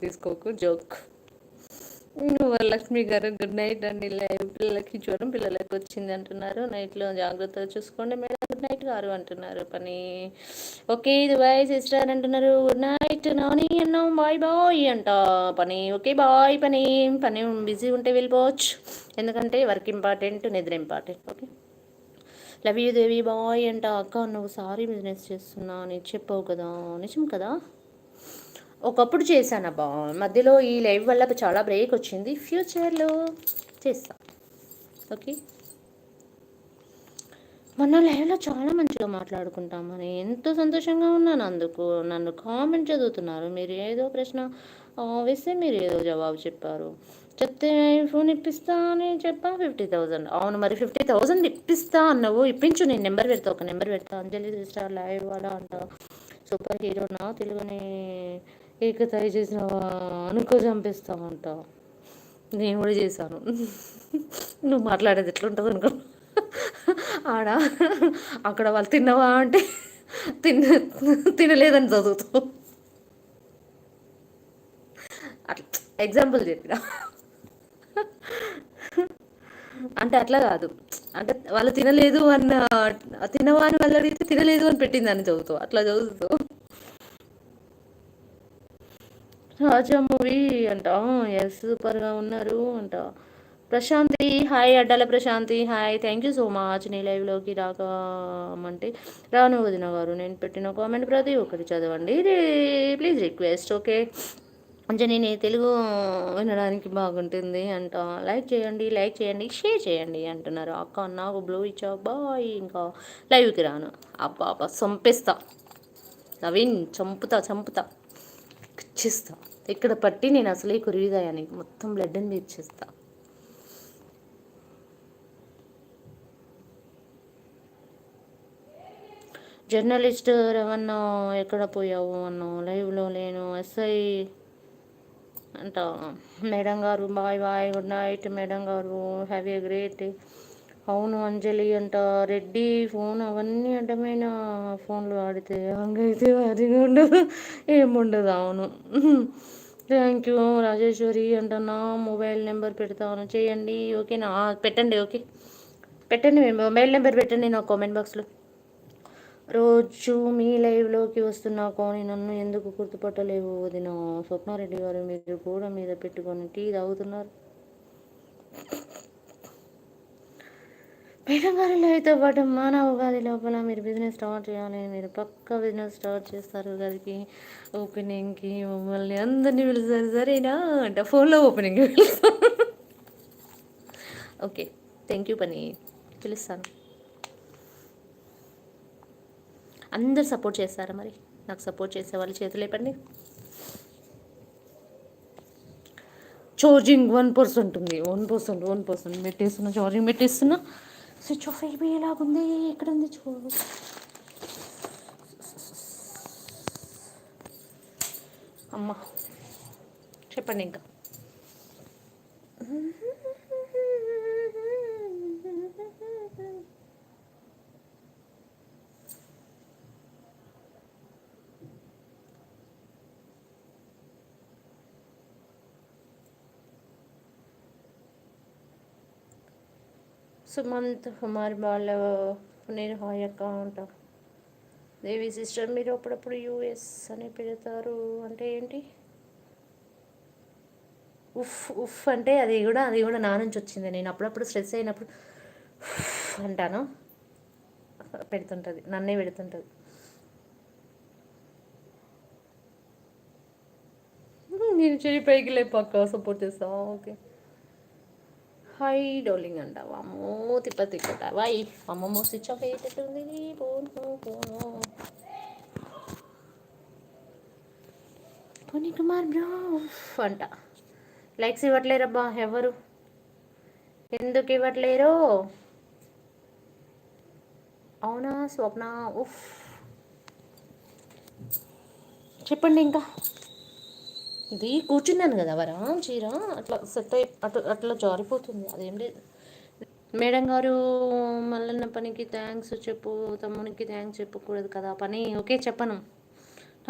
తీసుకోకు joke. Varalakshmi గారు good night అండి. Live పిల్లలకి జ్వరం పిల్లలకి వచ్చింది అంటున్నారు. నైట్లో జాగ్రత్తగా చూసుకోండి మేడం. గుడ్ నైట్ గారు అంటున్నారు. పని ఓకే ఇది బాయ్ సిస్టర్ అంటున్నారు. గుడ్ నైట్ నాని అన్నాం బాయ్ బాయ్ అంట. పని ఓకే బాయ్. పని పని బిజీ ఉంటే వెళ్ళిపోవచ్చు, ఎందుకంటే వర్క్ ఇంపార్టెంట్, నిద్ర important. Okay love you Devi bye అంట. అక్క నువ్వు సారీ బిజినెస్ చేస్తున్నా అని చెప్పావు కదా, నిజం కదా? ఒకప్పుడు చేశానబ్బా, మధ్యలో ఈ లైవ్ వల్ల చాలా బ్రేక్ వచ్చింది. ఫ్యూచర్లో చేస్తా. ఓకే మొన్న లైవ్లో చాలా మంచిగా మాట్లాడుకుంటామని ఎంతో సంతోషంగా ఉన్నాను. అందుకు నన్ను కామెంట్ చదువుతున్నారు. మీరు ఏదో ప్రశ్న వేస్తే మీరు ఏదో జవాబు చెప్పారు. చెప్తే ఫోన్ ఇప్పిస్తా అని చెప్పా 50,000. అవును మరి 50,000 ఇప్పిస్తా అన్నావు, ఇప్పించు. నేను నెంబర్ పెడతా, ఒక నెంబర్ పెడతా. అంజలి సిస్టర్ లైవ్ వాడా అంట. సూపర్ హీరోనా తెలుగుని ఏకతాయి చేసిన అనుకో చంపిస్తామంట. నేను కూడా చేశాను. నువ్వు మాట్లాడేది ఎట్లుంటుంది అనుకో. ఆడ అక్కడ వాళ్ళు తిన్నవా అంటే తినలేదని చదువుతావు. అట్లా ఎగ్జాంపుల్ చెప్పిన. అంటే అట్లా కాదు, అంటే వాళ్ళు తినలేదు అన్న, తినవా అని వాళ్ళు అడిగితే తినలేదు అని పెట్టిందని చదువుతావు, అట్లా చదువుతావు. రాజా మూవీ అంట. ఎస్ సూపర్గా ఉన్నారు అంట. Prashanti hi. Addala Prashanti hi. Thank you so much. నీ లైవ్లోకి రాకమంటే రాను వదిన గారు. నేను పెట్టిన కామెంట్ ప్రతి ఒక్కటి చదవండి, ప్లీజ్ రిక్వెస్ట్. ఓకే అంజనీ నీ తెలుగు వినడానికి బాగుంటుంది అంట. లైక్ చేయండి, లైక్ చేయండి, షేర్ చేయండి అంటున్నారు. అక్క నాకు బ్లూ ఇచ్చావు బాయ్. ఇంకా లైవ్కి రాను. అబ్బా అబ్బా చంపేస్తా నవీన్, చంపుతా చంపుతా ఇచ్చేస్తా. ఇక్కడ పట్టి నేను అసలే కురివిదాయానికి మొత్తం బ్లడ్ అని ఇచ్చేస్తా. జర్నలిస్ట్ రవణ ఎక్కడ పోయావు అన్నా. లైవ్లో లేను. ఎస్ఐ అంట. మేడం గారు bye bye. Good night madam గారు. Have a great day. అవును అంజలి అంట. రెడ్డి ఫోన్ అవన్నీ అడ్డమైన ఫోన్లు ఆడితే హంగైతే అది ఉండదు, ఏముండదు. అవును థ్యాంక్ యూ రాజేశ్వరి అంట. నా మొబైల్ నెంబర్ పెడతాను చేయండి. ఓకేనా పెట్టండి. ఓకే పెట్టండి, మొబైల్ నెంబర్ పెట్టండి నా కామెంట్ బాక్స్లో. రోజు మీ లైవ్లోకి వస్తున్నా కానీ నన్ను ఎందుకు గుర్తుపట్టలేవు వదిన. స్వప్నారెడ్డి గారు మీరు కూడా మీద పెట్టుకొని టీ తాగుతున్నారు. మేడం గారు లైవ్తో పాటు మన ఉగాది లోపల మీరు బిజినెస్ స్టార్ట్ చేయాలి. మీరు పక్కా బిజినెస్ స్టార్ట్ చేస్తారు ఉగాదికి ఓపెనింగ్కి. మమ్మల్ని అందరినీ పిలుస్తారు సరేనా అంట. ఫోన్లో ఓపెనింగ్కి పిలుస్తాను. ఓకే థ్యాంక్ యూ పని, పిలుస్తాను. అందరు సపోర్ట్ చేస్తారా మరి? నాకు సపోర్ట్ చేసే వాళ్ళు చేతులు లేపండి. ఛార్జింగ్ 1% ఉంది. 1% పెట్టేస్తున్నా, ఛార్జింగ్ పెట్టేస్తున్నా. స్విచ్ ఆఫ్ అయిపోయేలాగుంది. ఎక్కడ ఉంది చూడు. అమ్మ చెప్పండి ఇంకా. సుమంత్ కుమార్ వాళ్ళ నేను హాయ్ అక్క అంట. దేవి సిస్టర్ మీరు అప్పుడప్పుడు యూఎస్ అని పెడతారు అంటే ఏంటి? ఉఫ్ ఉఫ్ అంటే అది కూడా నా నుంచి వచ్చింది. నేను అప్పుడప్పుడు స్ట్రెస్ అయినప్పుడు అంటాను, పెడుతుంటుంది, నన్నే పెడుతుంటుంది. నేను చెయ్యి పైకి లేపాక సపోర్ట్ చేస్తావా? ఓకే హాయ్ డోలింగ్ అంటావా? అమ్మో తిప్పట వాయి అమ్మమ్మో స్విచ్ ఆఫ్ అయ్యేటట్టుంది పోను. పోనీ కుమార్ బ్రో అంట. లైక్స్ ఇవ్వట్లేరబ్బా ఎవరు, ఎందుకు ఇవ్వట్లేరు? అవునా స్వప్న ఉఫ్ చెప్పండి ఇంకా. ఇది కూర్చున్నాను కదా వరా చీర అట్లా సెట్ అయి అట్లా జారిపోతుంది, అదేం లేదు. మేడం గారు మల్లన్న పనికి థ్యాంక్స్ చెప్పు, తమ్మునికి థ్యాంక్స్ చెప్పకూడదు కదా పని. ఓకే చెప్పను.